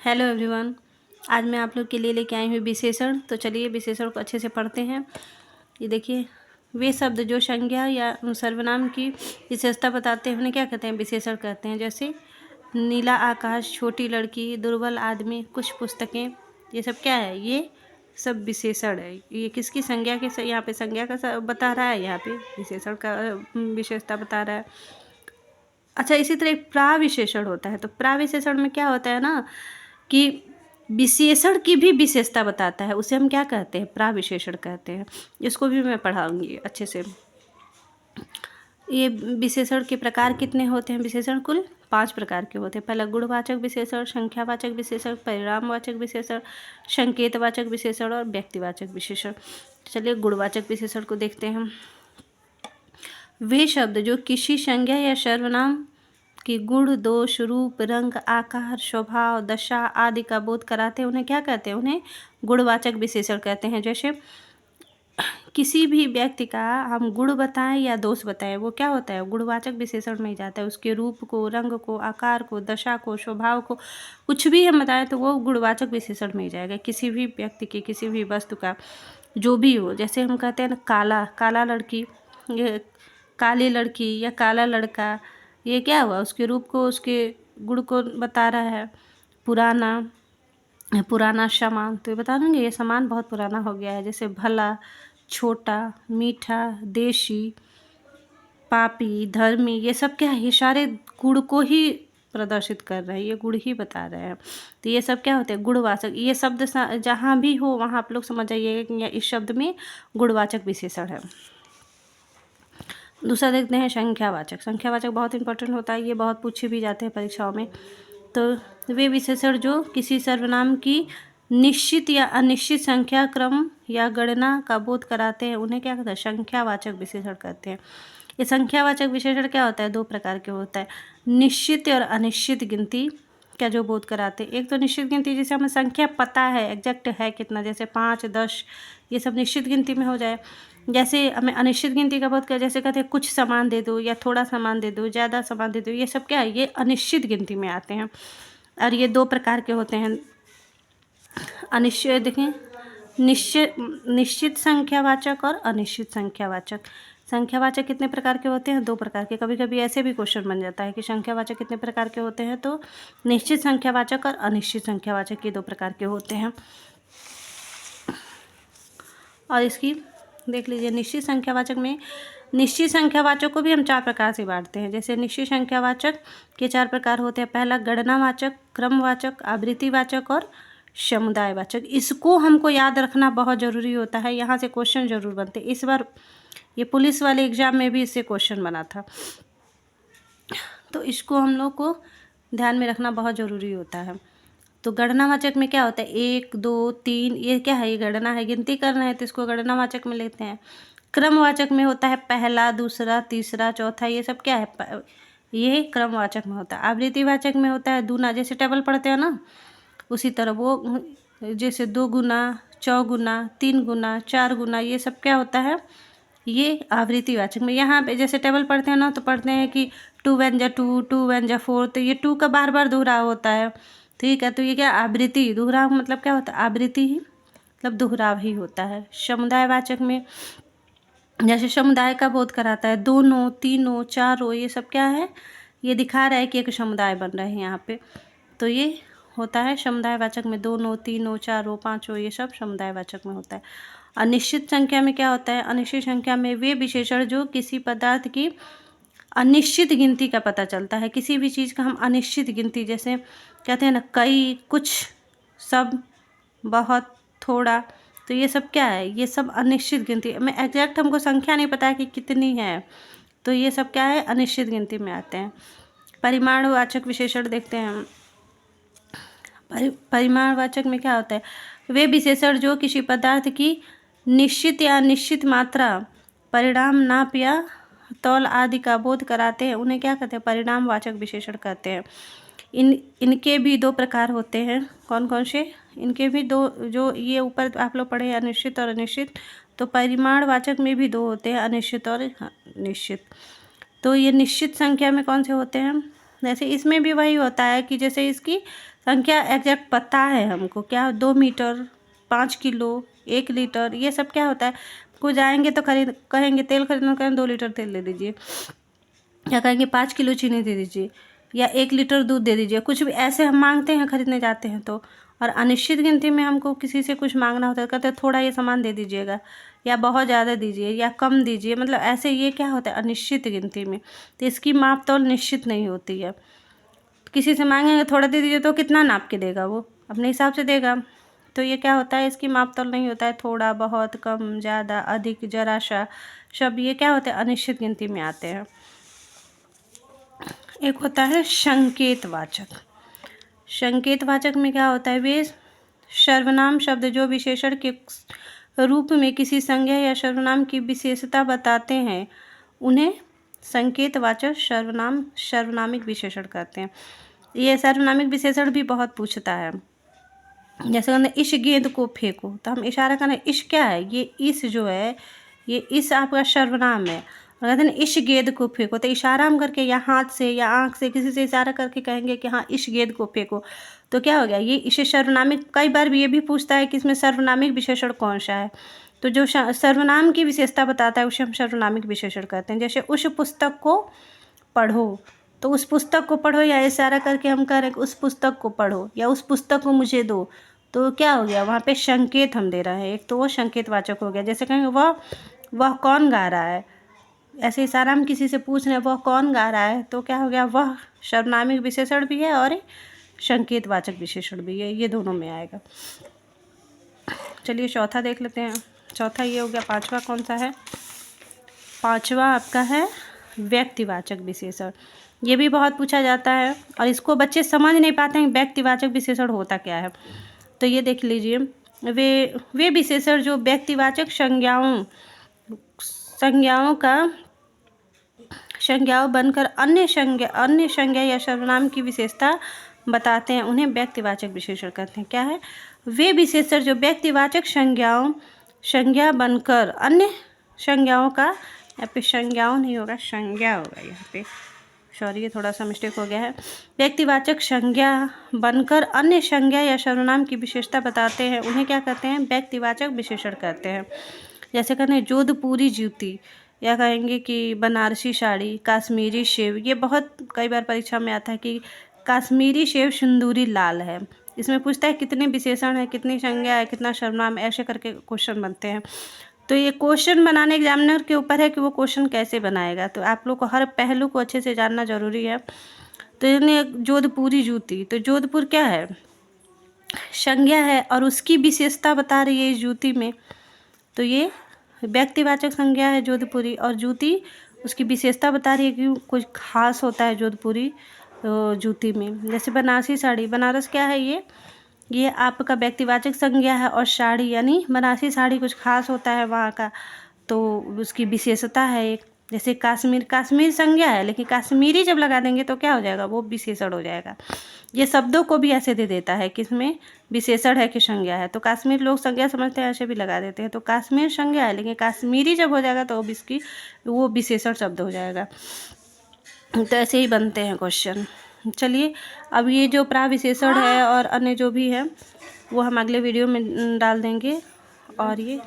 Hello everyone. आज मैं आप लोग के लिए लेके आई हूँ विशेषण। तो चलिए विशेषण को अच्छे से पढ़ते हैं। ये देखिए, वे शब्द जो संज्ञा या सर्वनाम की विशेषता बताते हैं उन्हें क्या कहते हैं? विशेषण कहते हैं। जैसे नीला आकाश, छोटी लड़की, दुर्बल आदमी, कुछ पुस्तकें, ये सब क्या है? ये सब विशेषण है। ये किसकी संज्ञा के यहाँ पे संज्ञा का बता रहा है, यहाँ पे विशेषण का विशेषता बता रहा है। अच्छा, इसी तरह एक प्राविशेषण होता है। तो प्राविशेषण में क्या होता है ना कि विशेषण की भी विशेषता बताता है, उसे हम क्या कहते हैं? प्राविशेषण कहते हैं। इसको भी मैं पढ़ाऊंगी अच्छे से। ये विशेषण के प्रकार कितने होते हैं? विशेषण कुल 5 प्रकार के होते हैं। पहला गुणवाचक विशेषण, संख्यावाचक विशेषण, परिणामवाचक विशेषण, संकेतवाचक विशेषण और व्यक्तिवाचक विशेषण। चलिए गुणवाचक विशेषण को देखते हैं। वे शब्द जो किसी संज्ञा या सर्वनाम की गुण, दोष, रूप, रंग, आकार, स्वभाव, दशा आदि का बोध कराते हैं उन्हें क्या कहते हैं? उन्हें गुणवाचक विशेषण कहते हैं। जैसे किसी भी व्यक्ति का हम गुण बताएं या दोष बताएं, वो क्या होता है? गुणवाचक विशेषण में ही जाता है। उसके रूप को, रंग को, आकार को, दशा को, स्वभाव को, कुछ भी हम बताएं तो वो गुणवाचक विशेषण में ही जाएगा। किसी भी व्यक्ति के, किसी भी वस्तु का जो भी हो, जैसे हम कहते हैं ना काला, काला लड़की, ये काली लड़की या काला लड़का, ये क्या हुआ? उसके रूप को, उसके गुण को बता रहा है। पुराना, पुराना सामान, तो ये बता देंगे ये सामान बहुत पुराना हो गया है। जैसे भला, छोटा, मीठा, देशी, पापी, धर्मी, ये सब क्या है? ये सारे गुण को ही प्रदर्शित कर रहे हैं, ये गुण ही बता रहे हैं। तो ये सब क्या होते हैं? गुणवाचक। ये शब्द जहाँ भी हो वहाँ आप लोग समझ जाइएगा कि इस शब्द में गुणवाचक विशेषण है। दूसरा देखते हैं संख्यावाचक। संख्यावाचक बहुत इंपॉर्टेंट होता है, ये बहुत पूछे भी जाते हैं परीक्षाओं में। तो वे विशेषण जो किसी सर्वनाम की निश्चित या अनिश्चित संख्या, क्रम या गणना का बोध कराते हैं उन्हें क्या कहते हैं? संख्यावाचक विशेषण कहते हैं। ये संख्यावाचक विशेषण क्या होता है? 2 प्रकार के होता है। निश्चित और अनिश्चित गिनती का जो बोध कराते हैं। एक तो निश्चित गिनती, जैसे हमें संख्या पता है, एग्जैक्ट है कितना, जैसे 5, 10, ये सब निश्चित गिनती में हो जाए। जैसे हमें अनिश्चित गिनती का बोध कर, जैसे कहते हैं कुछ सामान दे दो या थोड़ा सामान दे दो, ज़्यादा सामान दे दो, ये सब क्या है? ये अनिश्चित गिनती में आते हैं। और ये 2 प्रकार के होते हैं। अनिश्चित, देखें, निश्चित संख्यावाचक और अनिश्चित संख्यावाचक। संख्यावाचक कितने प्रकार के होते हैं? 2 प्रकार के। कभी कभी ऐसे भी क्वेश्चन बन जाता है कि संख्यावाचक कितने प्रकार के होते हैं, तो निश्चित संख्यावाचक और अनिश्चित संख्यावाचक ये 2 प्रकार के होते हैं। और इसकी देख लीजिए, निश्चित संख्यावाचक में, निश्चित संख्यावाचक को भी हम 4 प्रकार से बांटते हैं। जैसे निश्चित संख्यावाचक के 4 प्रकार होते हैं। पहला गणनावाचक, क्रमवाचक, आवृत्तिवाचक और समुदायवाचक। इसको हमको याद रखना बहुत ज़रूरी होता है, यहाँ से क्वेश्चन जरूर बनते। इस बार ये पुलिस वाले एग्जाम में भी इससे क्वेश्चन बना था, तो इसको हम लोग को ध्यान में रखना बहुत ज़रूरी होता है। तो गणनावाचक में क्या होता है? 1, 2, 3, ये क्या है? ये गणना है, गिनती कर रहे हैं, तो इसको गणनावाचक में लेते हैं। क्रमवाचक में होता है पहला, दूसरा, तीसरा, चौथा, ये सब क्या है? ये क्रमवाचक में होता है। आवृत्तिवाचक में होता है दूना, जैसे टेबल पढ़ते हैं ना, उसी तरह वो, जैसे 2 गुना, 4 गुना, 3 गुना, 4 गुना, ये सब क्या होता है? ये आवृत्तिवाचक में। यहाँ पे जैसे टेबल पढ़ते हैं ना, तो पढ़ते हैं कि 2 1 जा 2, 2 1 जा 4, तो ये 2 का बार बार दोहराव होता है, ठीक है। तो ये क्या? आवृत्ति, दोहराव मतलब क्या होता है? आवृत्ति ही मतलब दोहराव ही होता है। समुदायवाचक में जैसे समुदाय का बोध कराता है, दोनों, तीनों, चारों, ये सब क्या है? ये दिखा रहा है कि एक समुदाय बन रहे हैं यहाँ पे। तो ये होता है समुदायवाचक में, दोनों, तीनों, चारों, पांचों, ये सब समुदायवाचक में होता है। अनिश्चित संख्या में क्या होता है? अनिश्चित संख्या में वे विशेषण जो किसी पदार्थ की अनिश्चित गिनती का पता चलता है। किसी भी चीज़ का हम अनिश्चित गिनती, जैसे कहते हैं ना कई, कुछ, सब, बहुत, थोड़ा, तो ये सब क्या है? ये सब अनिश्चित गिनती में, एग्जैक्ट हमको संख्या नहीं पता है कि कितनी है, तो ये सब क्या है? अनिश्चित गिनती में आते हैं। परिमाणवाचक विशेषण देखते हैं हम। परिमाणवाचक में क्या होता है? वे विशेषण जो किसी पदार्थ की निश्चित या अनिश्चित मात्रा, परिणाम, नाप या तौल आदि का बोध कराते हैं उन्हें क्या कहते हैं? परिणामवाचक विशेषण कहते हैं। इनके भी 2 प्रकार होते हैं। कौन कौन से? इनके भी 2, जो ये ऊपर आप लोग पढ़े अनिश्चित और अनिश्चित, तो परिमाणवाचक में भी 2 होते हैं, अनिश्चित और निश्चित। तो ये निश्चित संख्या में कौन से होते हैं? जैसे इसमें भी वही होता है कि जैसे इसकी संख्या एग्जैक्ट पता है हमको, क्या 2 मीटर, 5 किलो, 1 लीटर, ये सब क्या होता है। कुछ जाएंगे तो कहेंगे तेल खरीदना, कहेंगे 2 लीटर तेल दे दीजिए, या कहेंगे 5 किलो चीनी दे दीजिए, या 1 लीटर दूध दे दीजिए। कुछ भी ऐसे हम मांगते हैं, खरीदने जाते हैं तो। और अनिश्चित गिनती में हमको किसी से कुछ मांगना होता है, कहते हैं थोड़ा ये सामान दे दीजिएगा, या बहुत ज़्यादा दीजिए, या कम दीजिए, मतलब ऐसे ये क्या होता है अनिश्चित गिनती में। तो इसकी माप तौल निश्चित नहीं होती है। किसी से मांगेंगे थोड़ा दे दीजिए तो कितना नाप के देगा, वो अपने हिसाब से देगा। तो ये क्या होता है, इसकी माप तौल नहीं होता है। थोड़ा, बहुत, कम, ज़्यादा, अधिक, जरा सा शब्द ये क्या होते हैं अनिश्चित गिनती में आते हैं। एक होता है संकेतवाचक। संकेतवाचक में क्या होता है, वे सर्वनाम शब्द जो विशेषण के रूप में किसी संज्ञा या सर्वनाम की विशेषता बताते हैं उन्हें संकेतवाचक सर्वनामिक विशेषण कहते हैं। ये सर्वनामिक विशेषण भी बहुत पूछता है। जैसे कहते इस गेंद को फेंको, तो हम इशारा करें, इस क्या है, ये इस जो है, ये इस आपका सर्वनाम है। और कहते हैं इस गेंद को फेंको, तो इशारा हम करके या हाथ से या आँख से किसी से इशारा करके कहेंगे कि हाँ इस गेंद को फेंको, तो क्या हो गया, ये इसे सर्वनामिक। कई बार ये भी पूछता है कि इसमें सर्वनामिक विशेषण कौन सा है, तो जो सर्वनाम की विशेषता बताता है उसे हम सर्वनामिक विशेषण कहते हैं। जैसे उस पुस्तक को पढ़ो, तो उस पुस्तक को पढ़ो या इशारा करके हम कह रहे हैं कि उस पुस्तक को पढ़ो, या उस पुस्तक को मुझे दो, तो क्या हो गया, वहाँ पे संकेत हम दे रहे हैं एक, तो वो संकेतवाचक हो गया। जैसे कहेंगे वह कौन गा रहा है, ऐसे इशारा हम किसी से पूछ रहे हैं वह कौन गा रहा है, तो क्या हो गया, वह सर्वनामिक विशेषण भी है और संकेतवाचक विशेषण भी है, ये दोनों में आएगा। चलिए चौथा देख लेते हैं। चौथा ये हो गया। पांचवा कौन सा है, पांचवा आपका है व्यक्तिवाचक विशेषण। ये भी बहुत पूछा जाता है और इसको बच्चे समझ नहीं पाते हैं व्यक्तिवाचक विशेषण होता क्या है। तो ये देख लीजिए, वे विशेषण जो व्यक्तिवाचक संज्ञाओं बनकर अन्य संज्ञा या सर्वनाम की विशेषता बताते हैं उन्हें व्यक्तिवाचक विशेषण कहते हैं। क्या है, वे विशेषण जो व्यक्तिवाचक संज्ञा बनकर अन्य संज्ञाओं का, यहाँ पे संज्ञाओं नहीं होगा, संज्ञा होगा यहाँ पे, सॉरी ये थोड़ा सा मिस्टेक हो गया है। व्यक्तिवाचक संज्ञा बनकर अन्य संज्ञा या सर्वनाम की विशेषता बताते हैं उन्हें क्या कहते हैं, व्यक्तिवाचक विशेषण कहते हैं। जैसे कहते हैं जोधपुरी जूती, या कहेंगे कि बनारसी साड़ी, काश्मीरी सेब। ये बहुत कई बार परीक्षा में आता है कि काश्मीरी सेब सिंदूरी लाल है। इसमें पूछता है कितने विशेषण है, कितनी संज्ञा है, कितना सर्वनाम, ऐसे करके क्वेश्चन बनते हैं। तो ये क्वेश्चन बनाने एग्जामिनर के ऊपर है कि वो क्वेश्चन कैसे बनाएगा। तो आप लोग को हर पहलू को अच्छे से जानना जरूरी है। तो इन्हें जोधपुरी जूती, तो जोधपुर क्या है, संज्ञा है और उसकी विशेषता बता रही है इस जूती में, तो ये व्यक्तिवाचक संज्ञा है जोधपुरी, और जूती उसकी विशेषता बता रही है कि कुछ खास होता है जोधपुरी जूती में। जैसे बनारसी साड़ी, बनारस क्या है, ये आपका व्यक्तिवाचक संज्ञा है, और साड़ी यानी बनारसी साड़ी कुछ खास होता है वहाँ का, तो उसकी विशेषता है एक। जैसे काश्मीर संज्ञा है, लेकिन काश्मीरी जब लगा देंगे तो क्या हो जाएगा, वो विशेषण हो जाएगा। ये शब्दों को भी ऐसे दे देता है कि इसमें विशेषण है कि संज्ञा है। तो काश्मीर लोग संज्ञा समझते हैं, ऐसे भी लगा देते हैं। तो काश्मीर संज्ञा है, लेकिन काश्मीरी जब हो जाएगा तो वो विशेषण शब्द हो जाएगा। तो ऐसे ही बनते हैं क्वेश्चन। चलिए अब ये जो प्राविशेषण है और अन्य जो भी है वो हम अगले वीडियो में डाल देंगे। और ये